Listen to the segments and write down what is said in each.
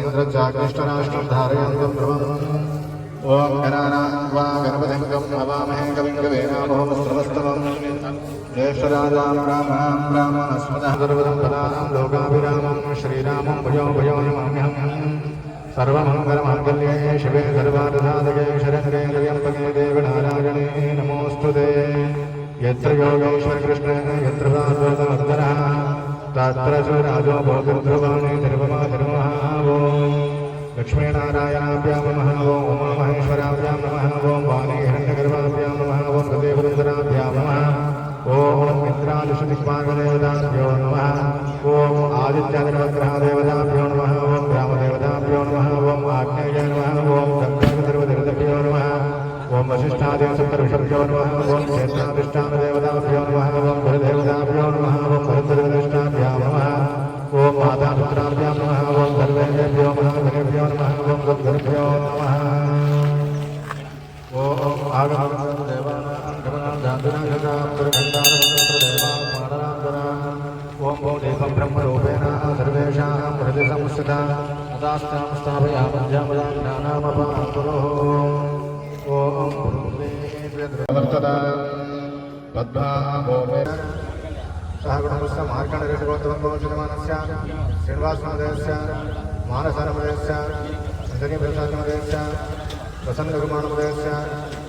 इंद्रजाग्निष्टराष्ट्रं धारयन्तं ब्रह्मम् ओम गणानां गणपतिं हवामहे कविं कवीनामोऽस्त्रवस्तवं ज्येष्ठराजां रामस्मदः सर्वदं पदानां लोकाभिरामं श्रीरामं भुजो भुजो नमाम्यहम् सर्वमङ्गलमाङ्गल्ये शिवे सर्वार्थसाधके शरण्ये त्र्यम्बके देवि नारायणे नमोऽस्तुते यत्र योगेश्वर कृष्ण यत्र पार्वतमर्दनः तत्र च राजो भोगध्रुवाणि ध्रुवमा ध्रुवः ओम् लक्ष्मीनारायणाभ्यां नमः ओम् उमामहेश्वराभ्यां नमः ओम् वाणीहिरण्यगर्भाभ्यां नमः ओम् हृदयवृन्दराभ्यां नमः ओम् इन्द्रादिशदिक्पालदेवताभ्यो नमः ओम् आदित्यादिनवग्रहदेवताभ्यो नमः ओम् ग्रामदेवताभ्यो नमः ओम् आग्नेये नमः ओम् गन्धर्वदेवताभ्यो नमः ओम् वसिष्ठादेवसप्तऋषभ्यो नमः ओम् क्षेत्राधिष्ठानदेवताभ्यो नमः ओम् गुरुदेवताभ्यो नमः ओम् गुरुदेवताभ्यां नमः ओम् मातापुत्राभ्यां नमः ओम् सर्वेभ्यो महागणेभ्यो नमः ओम् सद्गुरुभ्यो नमः ओम् आगमनं देवानां गमनं ओम् देवं ब्रह्मरूपेण सर्वेषां हृदि संस्थिता तदास्तां स्थापयामध्यामदां ज्ञानामपाकुरुः ओम् वर्तदा पद्माभूमेन सह गुणमस्य मार्कण्डऋषिगोत्तमस्य श्रीनिवासनाथस्य मानसनमदस्य अञ्जनीप्रसादमदस्य प्रसन्नकुमारमदस्य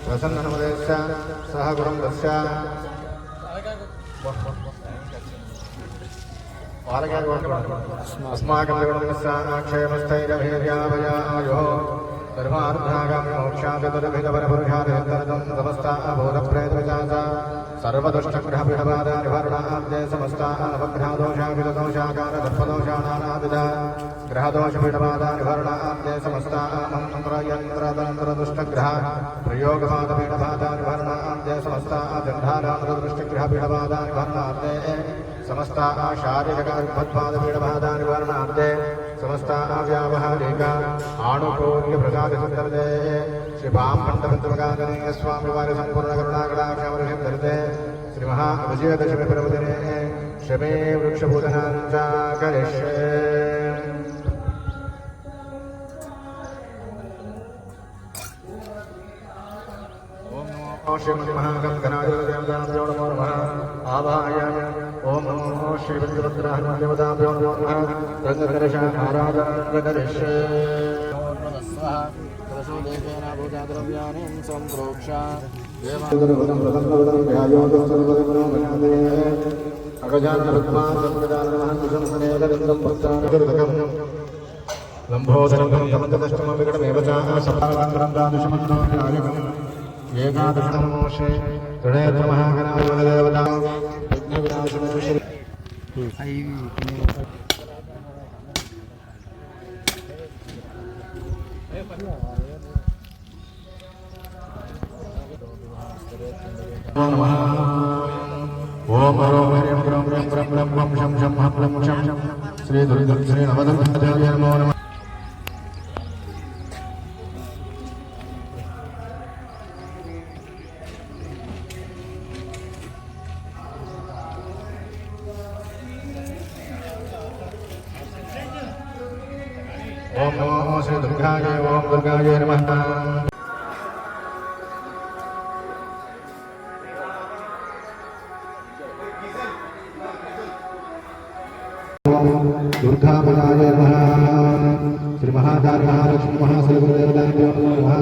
प्रसन्ननमदस्य सह गुणमस्य अस्माकं गुणमस्य क्षेमस्थैर्यभेर्याभयायोः सर्वार्थागामिमोक्षादितरभितपरपुरुषादिहन्तरतं समस्ताः भूतप्रेतविचासा सर्वदुष्टग्रहपीठबाधानिवारणाब्दे समस्ताः नवग्रहदोषाविदोषाकारदर्पदोषानानाविधा ग्रहदोषपीठबाधानिवारणाब्दे समस्ताः मन्त्रयन्त्रतन्त्रदुष्टग्रह प्रयोगपादपीठबाधानिवारणाब्दे समस्ताः चण्डालान्तरदुष्टग्रहपीठबाधानिवारणाब्दे समस्ताः शारीरिकपादपीठबाधानिवारणाब्दे समस्ताः व्यावहारिक आणुकोल्यप्रसादसन्दर्भे श्रीभां पण्डमन्तमगाधने स्वामिवारि सम्पूर्णकरुणाकटाक्षामृषिं धरते श्रीमहाविजयदशमीप्रवचने शमे वृक्षपूजनां च करिष्ये श्रीमन्महागणपतिदेवताभ्यो नमो नमः आवाहयामि ओम नमो श्रीवीरभद्राहनुदेवताभ्यो नमो नमः रङ्गकलशाराधनकरिष्ये प्रसूदेकेन भूताद्रव्याणि सम्प्रोक्ष्य देवादरवदं ध्यायोदस्तर्वदिनो भजन्ते अगजानपद्मासंविदानमहं कुसंसनेदविन्दं भक्तानगर्दकम् लम्भोदरं कमन्दकष्टमविगणमेव च सपालङ्ग्रन्थादुषमन्त्रोऽप्यायकम् एकादशतमोषे त्रिनेत्रमहागणाधिपतिदेवता विघ्नविनाशिने श्री नमः ओम ह्रौं ह्रीं क्रों ह्रीं क्रं क्रं वं शं शं हं लं क्षं श्री दुर्गं श्री नवदुर्गादेव्यै नमो नमः ओम नमो श्री दुर्गायै ओम दुर्गायै नमः दुर्गापदाय नमः श्री महाकाली महालक्ष्मी महासर्वदेवताभ्यो नमः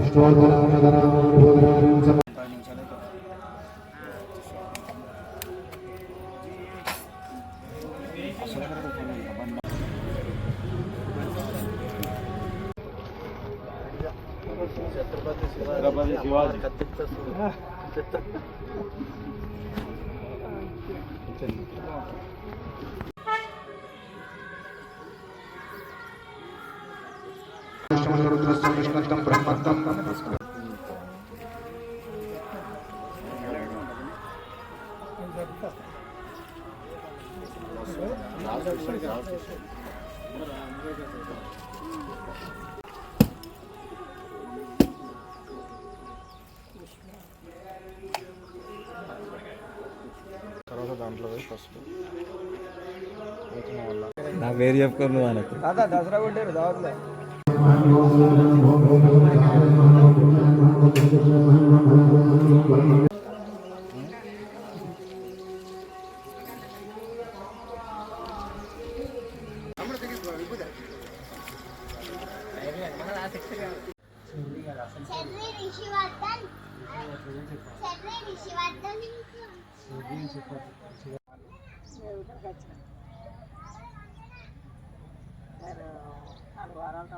अष्टोत्तरां छत्रपति शिवाजी रुद्रस्य विष्णुत्वं ब्रह्मत्वं దాంట్లో పోయి ఫస్ట్ వల్ల నా పేరు చెప్పుకో నువ్వు అనకు. దసరా కొట్టారు దావత్లే వారాలు